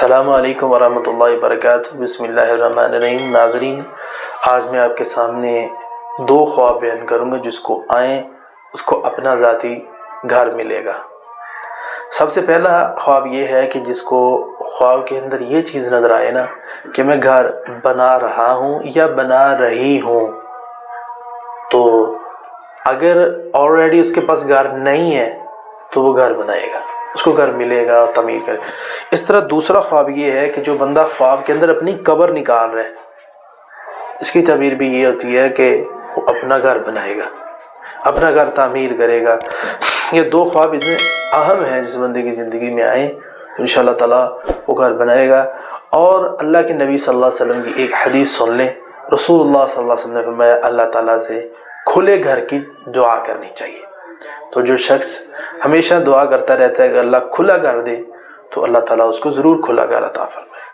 السلام علیکم ورحمۃ اللہ وبرکاتہ۔ بسم اللہ الرحمن الرحیم۔ ناظرین، آج میں آپ کے سامنے دو خواب بیان کروں گا، جس کو آئیں اس کو اپنا ذاتی گھر ملے گا۔ سب سے پہلا خواب یہ ہے کہ جس کو خواب کے اندر یہ چیز نظر آئے نا کہ میں گھر بنا رہا ہوں یا بنا رہی ہوں، تو اگر آلریڈی اس کے پاس گھر نہیں ہے تو وہ گھر بنائے گا، اس کو گھر ملے گا، تعمیر کرے۔ اس طرح دوسرا خواب یہ ہے کہ جو بندہ خواب کے اندر اپنی قبر نکال رہا ہے، اس کی تعبیر بھی یہ ہوتی ہے کہ وہ اپنا گھر بنائے گا، اپنا گھر تعمیر کرے گا۔ یہ دو خواب اتنے اہم ہیں جس بندے کی زندگی میں آئیں، انشاءاللہ تعالیٰ وہ گھر بنائے گا۔ اور اللہ کے نبی صلی اللہ علیہ وسلم کی ایک حدیث سن لیں۔ رسول اللہ صلی اللہ علیہ وسلم نے فرمایا اللہ تعالیٰ سے کھلے گھر کی دعا کرنی چاہیے۔ تو جو شخص ہمیشہ دعا کرتا رہتا ہے کہ اللہ کھلا گھر دے، تو اللہ تعالیٰ اس کو ضرور کھلا گھر عطا فرمائے۔